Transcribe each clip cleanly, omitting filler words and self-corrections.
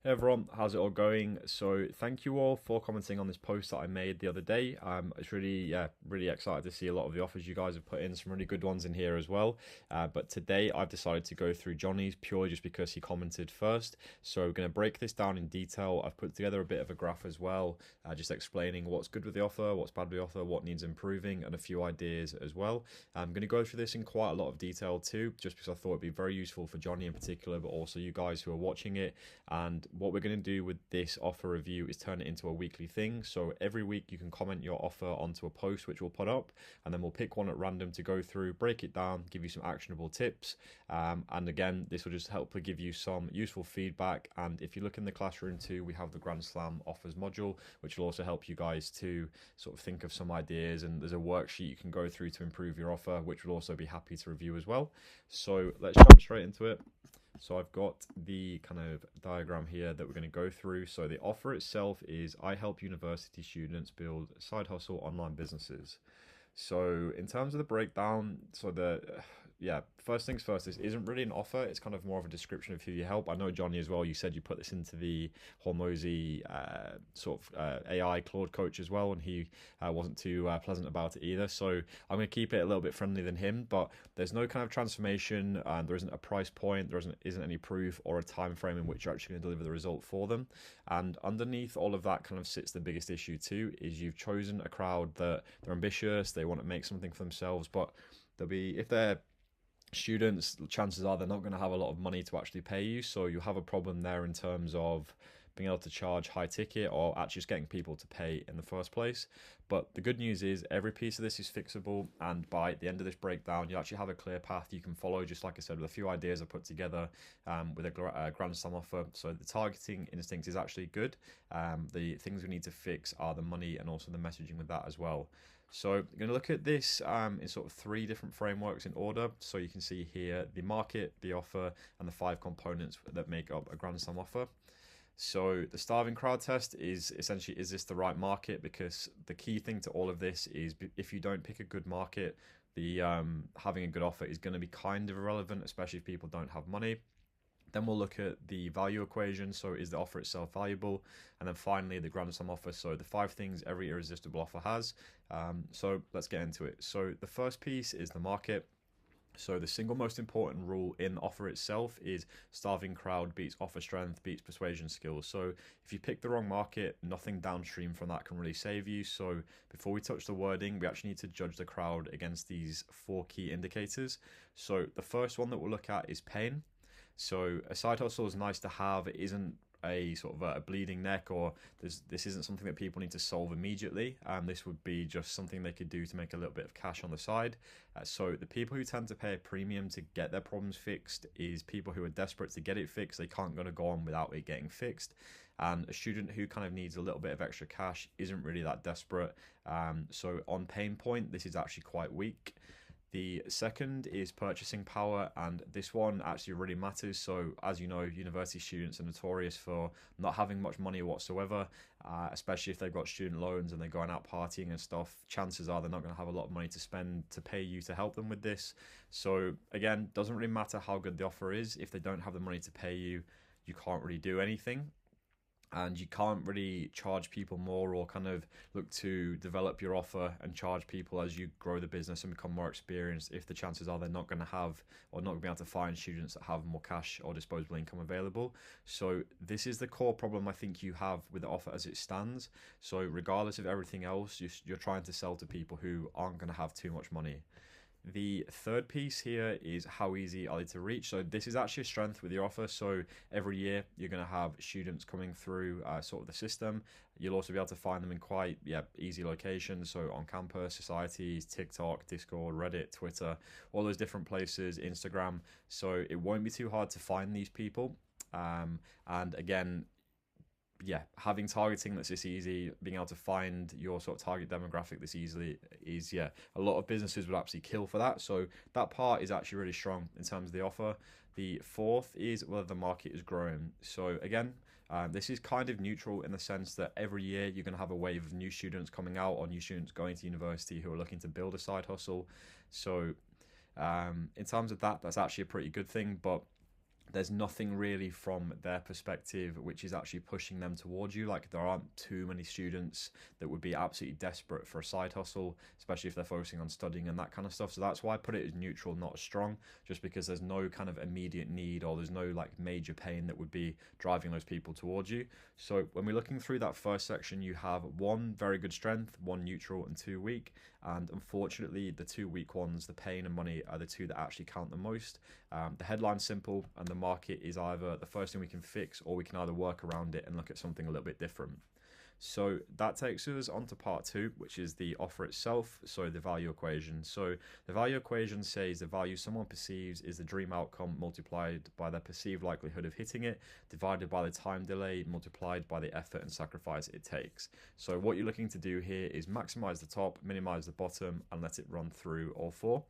Hey everyone, how's it all going? So thank you all for commenting on this post that I made the other day. It's really, really excited to see a lot of the offers you guys have put in. Some really good ones in here as well. But today I've decided to go through Johnny's purely just because he commented first. So we're going to break this down in detail. I've put together a bit of a graph as well, just explaining what's good with the offer, what's bad with the offer, what needs improving, and a few ideas as well. I'm going to go through this in quite a lot of detail too, just because I thought it'd be very useful for Johnny in particular, but also you guys who are watching it. And what we're going to do with this offer review is turn it into a weekly thing. So every week you can comment your offer onto a post which we'll put up, and then we'll pick one at random to go through, break it down, give you some actionable tips. And again, this will just help to give you some useful feedback. And if you look in the classroom too, we have the Grand Slam offers module, which will also help you guys to sort of think of some ideas. And there's a worksheet you can go through to improve your offer, which we'll also be happy to review as well. So let's jump straight into it. So I've got the kind of diagram here that we're going to go through. So the offer itself is I help university students build side hustle online businesses. So in terms of the breakdown, first things first, this isn't really an offer. It's kind of more of a description of who you help. I know Johnny as well. You said you put this into the Hormozi AI Claude coach as well, and he wasn't too pleasant about it either. So I'm going to keep it a little bit friendly than him. But there's no kind of transformation, and there isn't a price point. There isn't any proof or a time frame in which you're actually going to deliver the result for them. And underneath all of that kind of sits the biggest issue too, is you've chosen a crowd that they're ambitious, they want to make something for themselves, but if they're students, chances are they're not going to have a lot of money to actually pay you. So you have a problem there in terms of being able to charge high ticket or actually just getting people to pay in the first place. But the good news is every piece of this is fixable, and by the end of this breakdown, you actually have a clear path you can follow, just like I said, with a few ideas I put together with a Grand Slam offer. So the targeting instinct is actually good. The things we need to fix are the money and also the messaging with that as well. So I'm going to look at this in sort of three different frameworks in order. So you can see here the market, the offer, and the five components that make up a Grand Slam offer. So the starving crowd test is essentially, is this the right market? Because the key thing to all of this is if you don't pick a good market, the having a good offer is going to be kind of irrelevant, especially if people don't have money. Then we'll look at the value equation. So is the offer itself valuable? And then finally, the Grand Slam offer. So the five things every irresistible offer has. So let's get into it. So the first piece is the market. So the single most important rule in the offer itself is starving crowd beats offer strength beats persuasion skills. So if you pick the wrong market, nothing downstream from that can really save you. So before we touch the wording, we actually need to judge the crowd against these four key indicators. So the first one that we'll look at is pain. So a side hustle is nice to have. It isn't a sort of a bleeding neck, or this isn't something that people need to solve immediately. This would be just something they could do to make a little bit of cash on the side. So the people who tend to pay a premium to get their problems fixed is people who are desperate to get it fixed. They can't going to go on without it getting fixed. And a student who kind of needs a little bit of extra cash isn't really that desperate. So on pain point, this is actually quite weak. The second is purchasing power, and this one actually really matters. So, as you know, university students are notorious for not having much money whatsoever, especially if they've got student loans and they're going out partying and stuff. Chances are they're not going to have a lot of money to spend to pay you to help them with this. So, again, doesn't really matter how good the offer is. If they don't have the money to pay you, you can't really do anything, and you can't really charge people more or kind of look to develop your offer and charge people as you grow the business and become more experienced if the chances are they're not going to have or not going to be able to find students that have more cash or disposable income available. So this is the core problem I think you have with the offer as it stands. So regardless of everything else, you're trying to sell to people who aren't going to have too much money. The third piece here is how easy are they to reach. So this is actually a strength with your offer. So every year you're going to have students coming through sort of the system. You'll also be able to find them in quite easy locations. So on campus, societies, TikTok, Discord, Reddit, Twitter, all those different places, Instagram. So it won't be too hard to find these people. And again, having targeting that's this easy, being able to find your sort of target demographic this easily is, a lot of businesses would absolutely kill for that. So that part is actually really strong in terms of the offer. The fourth is whether the market is growing. So again, this is kind of neutral in the sense that every year you're going to have a wave of new students coming out or new students going to university who are looking to build a side hustle. So in terms of that, that's actually a pretty good thing. But there's nothing really from their perspective which is actually pushing them towards you. Like, there aren't too many students that would be absolutely desperate for a side hustle, especially if they're focusing on studying and that kind of stuff. So that's why I put it as neutral, not as strong, just because there's no kind of immediate need, or there's no like major pain that would be driving those people towards you. So when we're looking through that first section, you have one very good strength, one neutral, and two weak. And unfortunately, the two weak ones, the pain and money, are the two that actually count the most. The headline's simple, and the market is either the first thing we can fix, or we can either work around it and look at something a little bit different. So that takes us on to part two, which is the offer itself, so the value equation. So the value equation says the value someone perceives is the dream outcome multiplied by their perceived likelihood of hitting it, divided by the time delay multiplied by the effort and sacrifice it takes. So what you're looking to do here is maximize the top, minimize the bottom, and let it run through all four.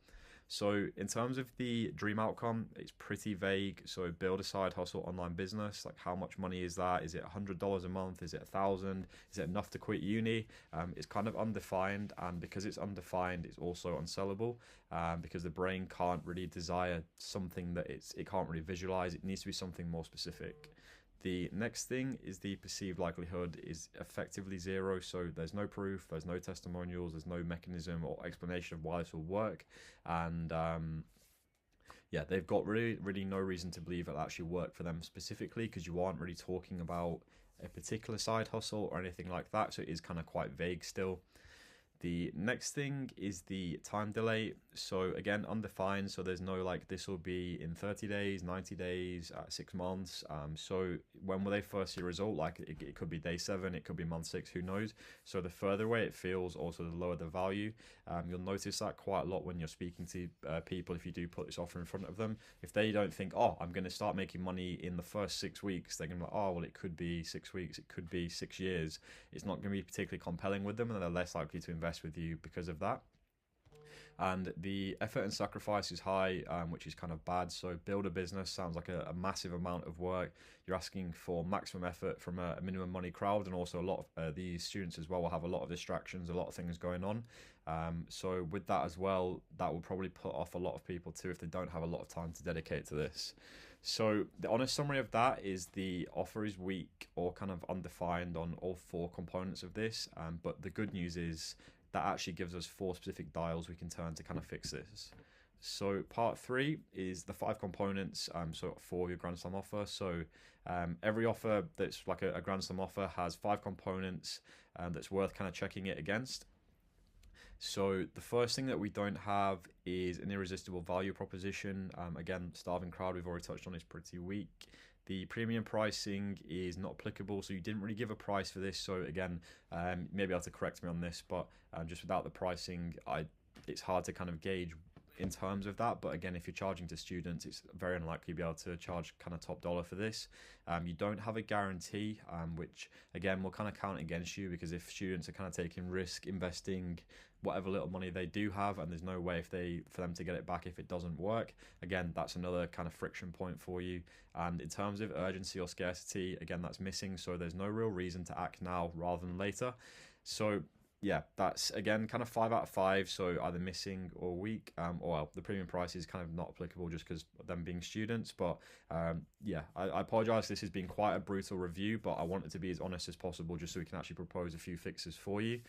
So in terms of the dream outcome, it's pretty vague. So build a side hustle online business. Like, how much money is that? Is it $100 a month? Is it $1,000? Is it enough to quit uni? It's kind of undefined, and because it's undefined, it's also unsellable, because the brain can't really desire something that it can't really visualize. It needs to be something more specific. The next thing is the perceived likelihood is effectively zero, so there's no proof, there's no testimonials, there's no mechanism or explanation of why this will work, and yeah, they've got really no reason to believe it'll actually work for them specifically, because you aren't really talking about a particular side hustle or anything like that, so it is kind of quite vague still. The next thing is the time delay. So again, undefined. So there's no like, this will be in 30 days, 90 days, 6 months. So when will they first see a result? Like, it could be day 7, it could be month 6, who knows? So the further away it feels, also the lower the value. You'll notice that quite a lot when you're speaking to people. If you do put this offer in front of them, if they don't think, oh, I'm going to start making money in the first 6 weeks, they're going to be like, oh, well, it could be 6 weeks, it could be 6 years. It's not going to be particularly compelling with them, and they're less likely to invest with you because of that. And the effort and sacrifice is high, which is kind of bad. So build a business sounds like a massive amount of work. You're asking for maximum effort from a minimum money crowd, and also a lot of these students as well will have a lot of distractions, a lot of things going on. So with that as well, that will probably put off a lot of people too if they don't have a lot of time to dedicate to this. So the honest summary of that is the offer is weak or kind of undefined on all 4 components of this. But the good news is that actually gives us 4 specific dials we can turn to kind of fix this. So part 3 is the 5 components so for your Grand Slam offer. So every offer that's like a Grand Slam offer has 5 components that's worth kind of checking it against. So the first thing that we don't have is an irresistible value proposition. Again, starving crowd, we've already touched on, is pretty weak. The premium pricing is not applicable, so you didn't really give a price for this. So again, maybe have to correct me on this, but just without the pricing, it's hard to kind of gauge in terms of that. But again, if you're charging to students, it's very unlikely you'll be able to charge kind of top dollar for this. You don't have a guarantee, which again will kind of count against you, because if students are kind of taking risk, investing whatever little money they do have, and there's no way for them to get it back if it doesn't work, again, that's another kind of friction point for you. And in terms of urgency or scarcity, again, that's missing, so there's no real reason to act now rather than later. So yeah, that's again kind of 5 out of 5, so either missing or weak, or well, the premium price is kind of not applicable just because of them being students. But yeah, I apologize, this has been quite a brutal review, but I want it to be as honest as possible just so we can actually propose a few fixes for you.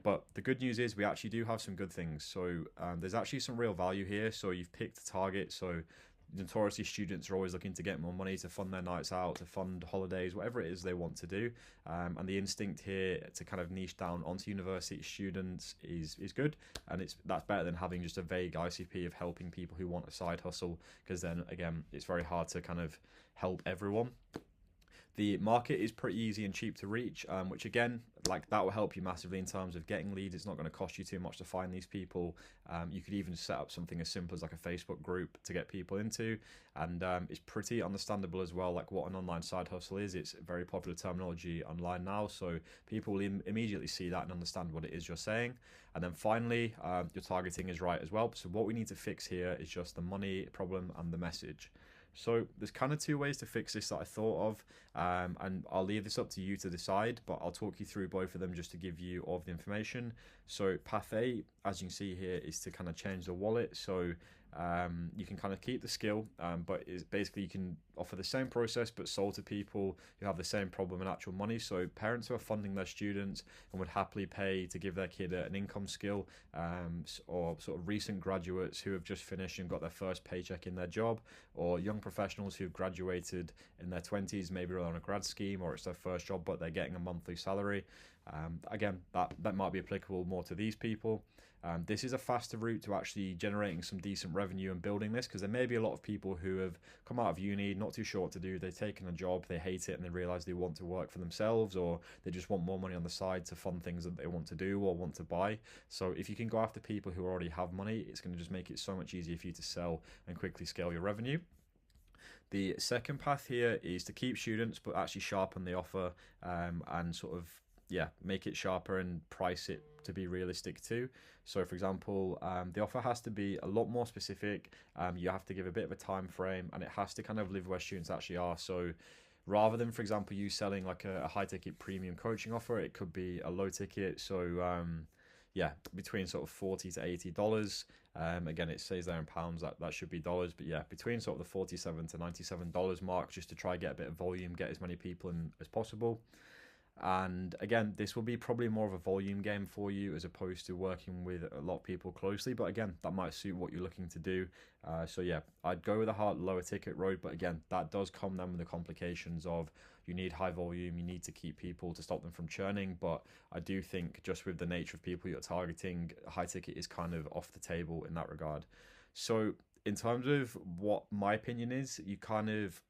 But the good news is we actually do have some good things. So there's actually some real value here. So you've picked a target, so notoriously students are always looking to get more money to fund their nights out, to fund holidays, whatever it is they want to do, and the instinct here to kind of niche down onto university students is good, and that's better than having just a vague ICP of helping people who want a side hustle, because then again it's very hard to kind of help everyone. The market is pretty easy and cheap to reach, which again, like, that will help you massively in terms of getting leads. It's not going to cost you too much to find these people. You could even set up something as simple as like a Facebook group to get people into, and it's pretty understandable as well, like what an online side hustle is. It's very popular terminology online now, so people will immediately see that and understand what it is you're saying. And then finally, your targeting is right as well. So what we need to fix here is just the money problem and the message. So there's kind of 2 ways to fix this that I thought of, and I'll leave this up to you to decide, but I'll talk you through both of them just to give you all of the information. So path A, as you can see here, is to kind of change the wallet. So You can kind of keep the skill, but it's basically you can offer the same process but sold to people who have the same problem and actual money. So parents who are funding their students and would happily pay to give their kid an income skill, or sort of recent graduates who have just finished and got their first paycheck in their job, or young professionals who've graduated in their 20s, maybe they're on a grad scheme or it's their first job but they're getting a monthly salary. Again, that might be applicable more to these people. This is a faster route to actually generating some decent revenue and building this, because there may be a lot of people who have come out of uni, not too sure what to do. They've taken a job, they hate it, and they realize they want to work for themselves, or they just want more money on the side to fund things that they want to do or want to buy. So if you can go after people who already have money, it's going to just make it so much easier for you to sell and quickly scale your revenue. The second path here is to keep students but actually sharpen the offer, and sort of make it sharper and price it to be realistic too. So for example, the offer has to be a lot more specific. You have to give a bit of a time frame, and it has to kind of live where students actually are. So rather than, for example, you selling like a high ticket premium coaching offer, it could be a low ticket. So between sort of $40 to $80. Again, it says there in pounds, that should be dollars, but yeah, between sort of the $47 to $97 mark, just to try get a bit of volume, get as many people in as possible. And again, this will be probably more of a volume game for you as opposed to working with a lot of people closely. But again, that might suit what you're looking to do. So yeah, I'd go with a lower ticket road. But again, that does come then with the complications of you need high volume, you need to keep people to stop them from churning. But I do think just with the nature of people you're targeting, high ticket is kind of off the table in that regard. So in terms of what my opinion is, you kind of,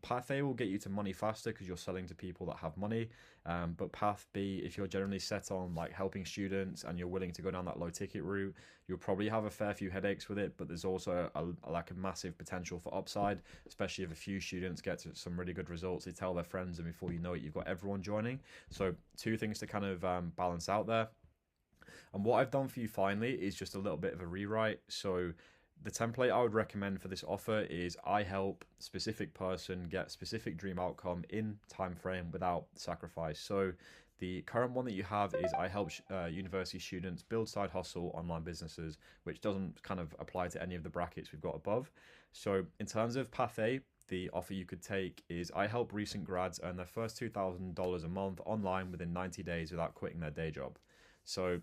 path A will get you to money faster because you're selling to people that have money. But path B, if you're generally set on like helping students and you're willing to go down that low ticket route, you'll probably have a fair few headaches with it. But there's also a massive potential for upside, especially if a few students get to some really good results. They tell their friends, and before you know it, you've got everyone joining. So two things to kind of balance out there. And what I've done for you finally is just a little bit of a rewrite. So the template I would recommend for this offer is I help specific person get specific dream outcome in time frame without sacrifice. So the current one that you have is I help university students build side hustle online businesses, which doesn't kind of apply to any of the brackets we've got above. So in terms of path A, the offer you could take is I help recent grads earn their first $2,000 a month online within 90 days without quitting their day job. So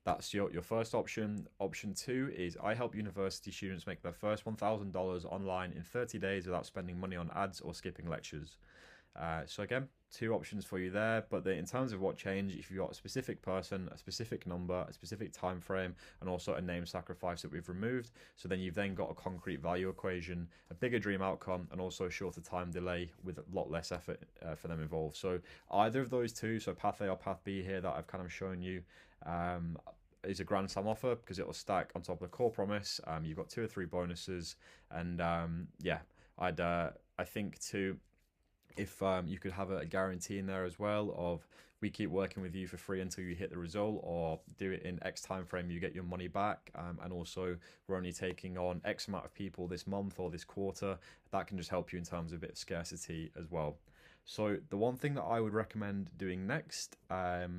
that's your first option. Option two is I help university students make their first $1,000 online in 30 days without spending money on ads or skipping lectures. So again, two options for you there, but in terms of what change, if you've got a specific person, a specific number, a specific time frame, and also a name sacrifice that we've removed, so then you've then got a concrete value equation, a bigger dream outcome, and also a shorter time delay with a lot less effort for them involved. So either of those two, so path A or path B here that I've kind of shown you, is a grand slam offer because it will stack on top of the core promise. You've got 2 or 3 bonuses, and I think too, if you could have a guarantee in there as well of we keep working with you for free until you hit the result, or do it in X time frame, you get your money back, and also we're only taking on X amount of people this month or this quarter. That can just help you in terms of a bit of scarcity as well. So the one thing that I would recommend doing next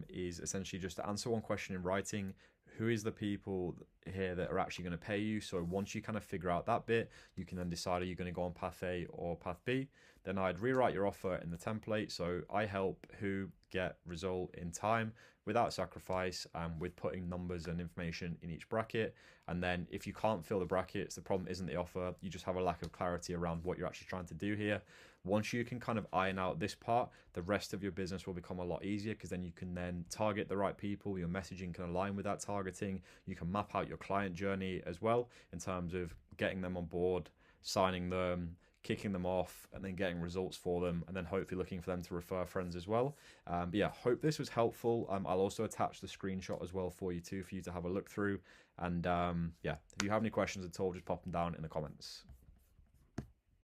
is essentially just to answer one question in writing. Who is the people here that are actually going to pay you? So once you kind of figure out that bit, you can then decide, are you going to go on path A or path B? Then I'd rewrite your offer in the template. So I help who get result in time without sacrifice, with putting numbers and information in each bracket. And then if you can't fill the brackets, the problem isn't the offer. You just have a lack of clarity around what you're actually trying to do here. Once you can kind of iron out this part, the rest of your business will become a lot easier, because then you can then target the right people. Your messaging can align with that targeting. You can map out your client journey as well in terms of getting them on board, signing them, kicking them off, and then getting results for them, and then hopefully looking for them to refer friends as well. But yeah, hope this was helpful. I'll also attach the screenshot as well for you too, for you to have a look through. And if you have any questions at all, just pop them down in the comments.